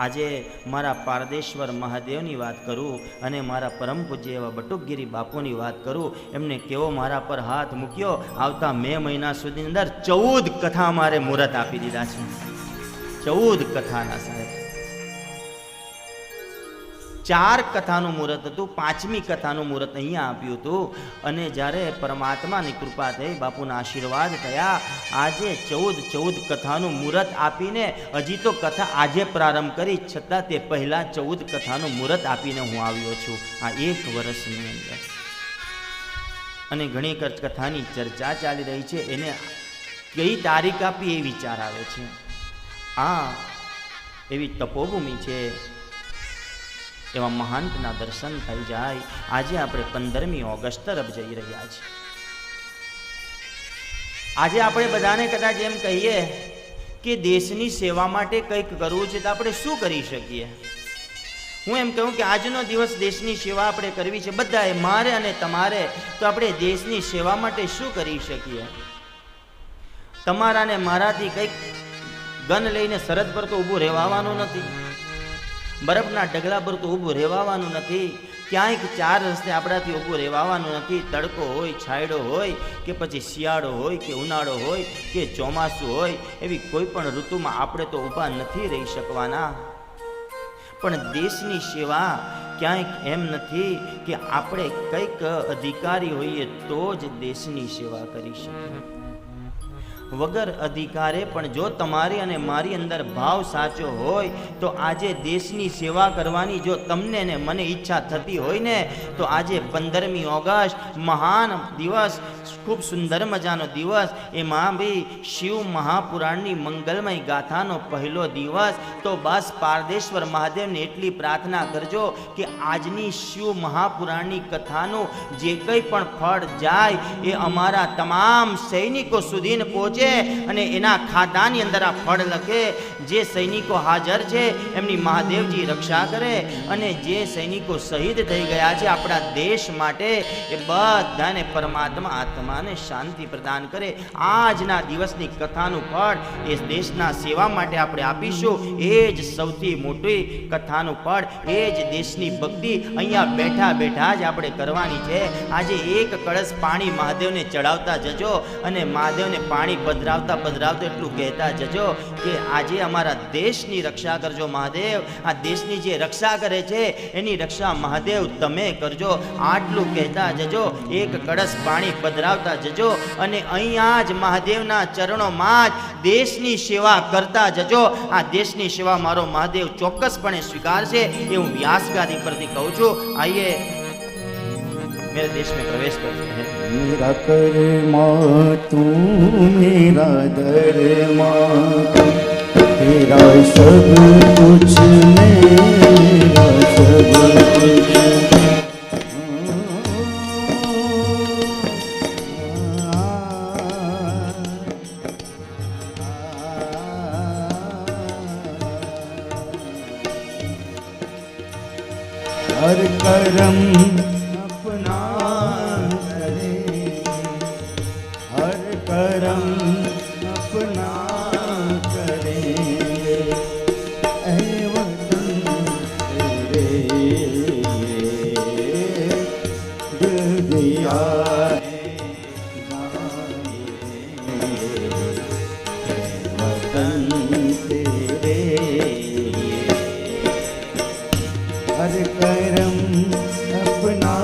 આજે મારા પારદેશ્વર મહાદેવની વાત કરું અને મારા પરમ પૂજ્ય એવા બટુકગીરી બાપુની વાત કરું, એમને કેવો મારા પર હાથ મૂક્યો. આવતા મે મહિના સુધી અંદર 14 કથા મારે મુહૂર્ત આપી દીધા છે. 14 કથાના સાહેબ. 4 કથાનું મુહૂર્ત હતું, 5મી કથાનું મુહૂર્ત અહીંયા આપ્યું હતું. અને જ્યારે પરમાત્માની કૃપા થઈ, બાપુના આશીર્વાદ થયા, આજે 14 કથાનું મુહૂર્ત આપીને, હજી તો કથા આજે પ્રારંભ કરી, છતાં તે પહેલા 14 કથાનું મુહૂર્ત આપીને હું આવ્યો છું આ 1 વર્ષની અંદર. અને ઘણી કથાની ચર્ચા ચાલી રહી છે, એને કઈ તારીખ આપી એ વિચાર આવે છે. આ એવી તપોભૂમિ છે, એવા મહાંતના દર્શન થઈ જાય. આજે આપણે 15મી ઓગસ્ટ તરફ જઈ રહ્યા છીએ. આજે આપણે બધાને કદાચ એમ કહીએ કે દેશની સેવા માટે કંઈક કરવું છે, તો આપણે શું કરી શકીએ? હું એમ કહું કે આજનો દિવસ દેશની સેવા આપણે કરવી છે, બધાએ, મારે અને તમારે. તો આપણે દેશની સેવા માટે શું કરી શકીએ? તમારા ને મારાથી કંઈક ગન લઈને સરહદ પર તો ઊભું રહેવાનું નથી, બરફના ઢગલા પર તો ઊભું રહેવાનું નથી, ક્યાંક 4 રસ્તે આપણાથી ઊભું રહેવાનું નથી. તડકો હોય, છાંયડો હોય, કે પછી શિયાળો હોય, કે ઉનાળો હોય, કે ચોમાસું હોય, એવી કોઈ પણ ઋતુમાં આપણે તો ઊભા નથી રહી શકવાના. પણ દેશની સેવા ક્યાંક એમ નથી કે આપણે કંઈક અધિકારી હોઈએ તો જ દેશની સેવા કરી શકીએ. વગર અધિકારે પણ જો તમારી અને મારી અંદર ભાવ સાચો હોય તો આજે દેશની સેવા કરવાની જો તમને ને મને ઈચ્છા થતી હોય ને તો આજે 15મી ઓગસ્ટ મહાન દિવસ, ખૂબ સુંદર મજાનો દિવસ, એમાં બી શિવ મહાપુરાણની મંગલમય ગાથાનો પહેલો દિવસ. તો બસ પારદેશ્વર મહાદેવને એટલી પ્રાર્થના કરજો કે આજની શિવ મહાપુરાણની કથાનું જે કંઈ પણ ફળ જાય એ અમારા તમામ સૈનિકો સુધી પહોંચે અને એના ખાતાની અંદર આ ફળ લખે. જે સૈનિકો હાજર છે એમની મહાદેવજી રક્ષા કરે અને જે સૈનિકો શહીદ થઈ ગયા છે આપણા દેશ માટે એ બધાને પરમાત્મા આત્માને શાંતિ પ્રદાન કરે. આજના દિવસની કથાનું ફળ એ દેશના સેવા માટે આપણે આપીશું. એ જ સૌથી મોટી કથાનું ફળ, એ જ દેશની ભક્તિ અહીંયા બેઠા બેઠા જ આપણે કરવાની છે. આજે એક કળશ પાણી મહાદેવને ચડાવતા જજો અને મહાદેવને પાણી પધરાવતા પધરાવતા એટલું કહેતા જજો કે આજે અમારા દેશની રક્ષા કરજો મહાદેવ. આ દેશની જે રક્ષા કરે છે એની રક્ષા મહાદેવ તમે કરજો. આટલું કહેતા જજો, એક કળશ પાણી પધરાવતા જજો અને અહીંયા જ મહાદેવના ચરણોમાં જ દેશની સેવા કરતા જજો. આ દેશની સેવા મારો મહાદેવ ચોક્કસપણે સ્વીકારશે એ હું વ્યાસગાદી પરથી કહું છું. આઈએ मेरे देश में प्रवेश करते हैं. मेरा कर्मा तू मेरा दरमा तेरा सब कुछ मेरा सब कुछ. हर करम करम अपना करेंगे ऐ वतन तेरे दिया वतन तेरे हर करम अपना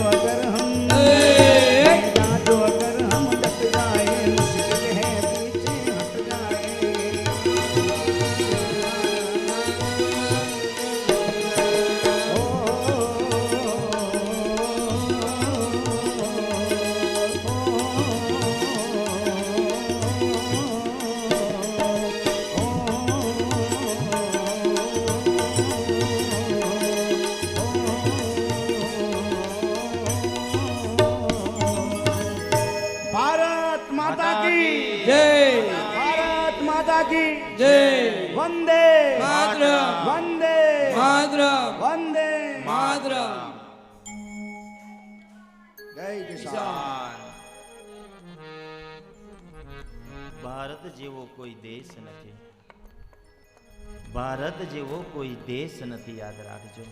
अगर हम मिजाज अगर हम डट जाए मुश्किल है पीछे हट भारत माता की जय भारत माता की जय वंदे मातरम वंदे मातरम वंदे मातरम जय किसान ભારત જેવો કોઈ દેશ નથી, भारत જેવો કોઈ देश નથી, याद રાખજો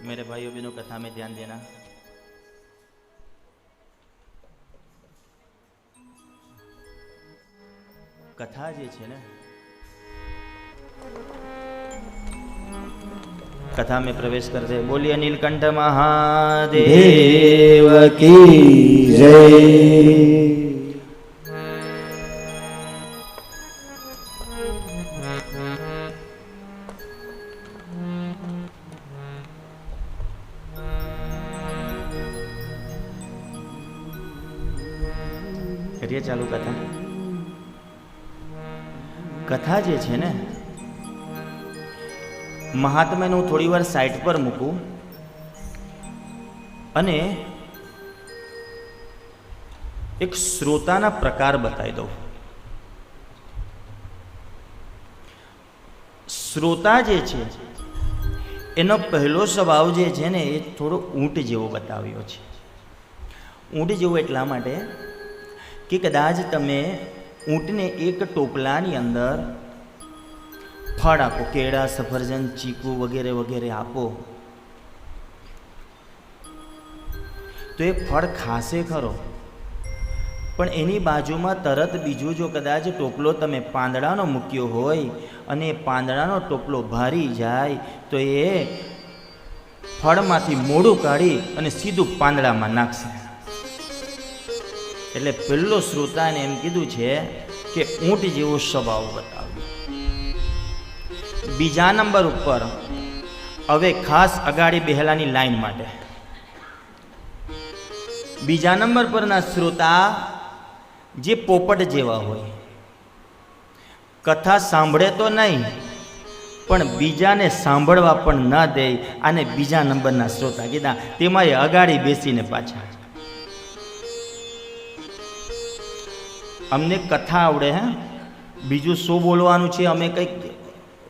मेरे भाइयों बहनों। कथा में ध्यान देना। कथा जे छे ने, कथा में प्रवेश कर दे। बोलिए नीलकंठ महादेव देव की जय। કરીએ ચાલુ કથા। કથા જે છે ને, મહાત્માને હું થોડી વાર સાઈડ પર મૂકું અને એક શ્રોતાના પ્રકાર બતાવી દઉં। શ્રોતા જે છે એનો પહેલો સ્વભાવ જે છે ને એ થોડો ઊંટ જેવો બતાવ્યો છે। ઊંટ જેવો એટલા માટે કે કદાચ તમે ઊંટને એક ટોપલાની અંદર ફળ આપો, કેળા, સફરજન, ચીકુ વગેરે વગેરે આપો તો એ ફળ ખાશે ખરો, પણ એની બાજુમાં તરત બીજું જો કદાચ ટોપલો તમે પાંદડાનો મૂક્યો હોય અને એ પાંદડાનો ટોપલો ભારી જાય તો એ ફળમાંથી મોઢું કાઢી અને સીધું પાંદડામાં નાખશે। એટલે પહેલો શ્રોતાને એમ કીધું છે કે ઊંટ જેવો સ્વભાવ બતાવ્યો। બીજા નંબર ઉપર હવે ખાસ અગાડી બેહેલાની લાઈન માટે બીજા નંબર પરના શ્રોતા જે પોપટ જેવા હોય, કથા સાંભળે તો નહીં પણ બીજાને સાંભળવા પણ ન દે, આને બીજા નંબરના શ્રોતા કીધા। તેમાં એ અગાડી બેસીને પાછા અમને કથા આવડે, હે બીજું શું બોલવાનું છે અમે કંઈક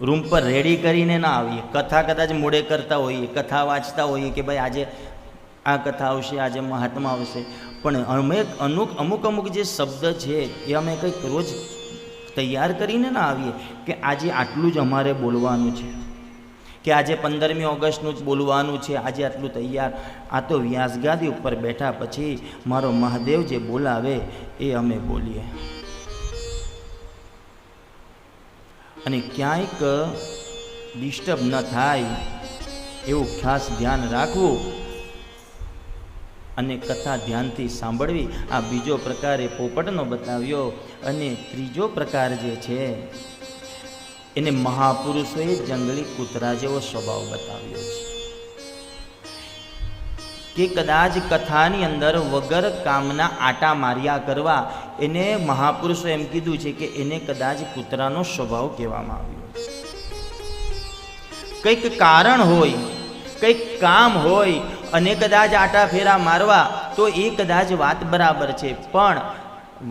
રૂમ પર રેડી કરીને ના આવીએ। કથા કદાચ મોડે કરતા હોઈએ, કથા વાંચતા હોઈએ કે ભાઈ આજે આ કથા આવશે, આજે મહાત્મા આવશે, પણ અમે અમુક જે શબ્દ છે એ અમે કંઈક રોજ તૈયાર કરીને ના આવીએ કે આજે આટલું જ અમારે બોલવાનું છે, કે આજે 15મી ઓગસ્ટનું જ બોલવાનું છે, આજે આટલું તૈયાર। આ તો વ્યાસગાદી ઉપર બેઠા પછી મારો મહાદેવ જે બોલાવે એ અમે બોલીએ। અને ક્યાંક ડિસ્ટર્બ ન થાય એવું ખાસ ધ્યાન રાખવું અને કથા ધ્યાનથી સાંભળવી। આ બીજો પ્રકાર એ પોપટનો બતાવ્યો। અને ત્રીજો પ્રકાર જે છે એને મહાપુરુષોએ જંગલી કૂતરા જેવો સ્વભાવ બતાવ્યો છે કે કદાચ કથાની અંદર વગર કામના આટા માર્યા કરવા, એને મહાપુરુષો એમ કીધું છે કે એને કદાચ કૂતરાનો સ્વભાવ કહેવામાં આવ્યો છે। કંઈક કારણ હોય, કંઈક કામ હોય અને કદાચ આટા ફેરા મારવા તો એ કદાચ વાત બરાબર છે, પણ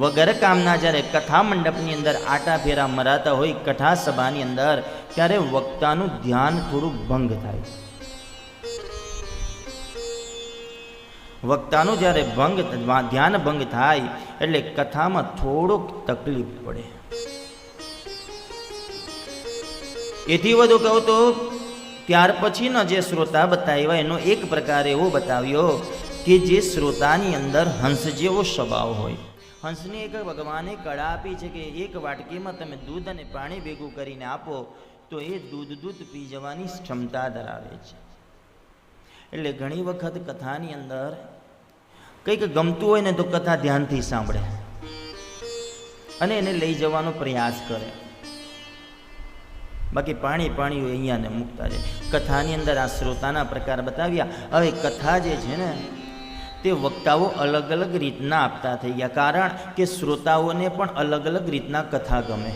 વગર કામના જ્યારે કથા મંડપની અંદર આટા ફેરા મરાતા હોય, કથા સભાની અંદર, ત્યારે વક્તાનું ધ્યાન થોડું ભંગ થાય। વક્તાનું જ્યારે ધ્યાન ભંગ થાય એટલે કથામાં થોડોક તકલીફ પડે। એથી વધુ કહું તો ત્યાર પછીનો જે શ્રોતા બતાવ્યા એનો એક પ્રકાર એવો બતાવ્યો કે જે શ્રોતાની અંદર હંસ જેવો સ્વભાવ હોય। હંસની એક ભગવાને કળા આપી છે કે એક વાટકીમાં તમે દૂધ અને પાણી ભેગું કરીને આપો તો એ દૂધ પી જવાની ક્ષમતા ધરાવે છે। એટલે ઘણી વખત કથાની અંદર કંઈક ગમતું હોય ને તો કથા ધ્યાનથી સાંભળે અને એને લઈ જવાનો પ્રયાસ કરે, બાકી પાણી હોય અહીંયા ને મૂકતા જાય. કથાની અંદર આ શ્રોતાના પ્રકાર બતાવ્યા. હવે કથા જે છે ને તે વક્તાઓ અલગ અલગ રીતના આપતા થઈ ગયા, કારણ કે શ્રોતાઓને પણ અલગ અલગ રીતના કથા ગમે.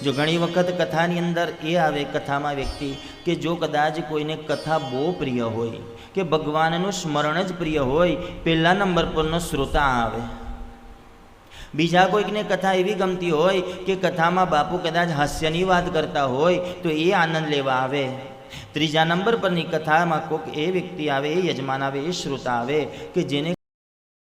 જો ઘણી વખત કથાની અંદર એ આવે કથામાં વ્યક્તિ કે જો કદાચ કોઈને કથા બહુ પ્રિય હોય કે ભગવાનનું સ્મરણ જ પ્રિય હોય, પહેલા નંબર પરનો શ્રોતા આવે. બીજા કોઈકને કથા એવી ગમતી હોય કે કથામાં બાપુ કદાચ હાસ્યની વાત કરતા હોય તો એ આનંદ લેવા આવે. ત્રીજા નંબર પરની કથામાં કોઈક એ વ્યક્તિ આવે, એ યજમાન આવે, એ શ્રોતા આવે કે જેને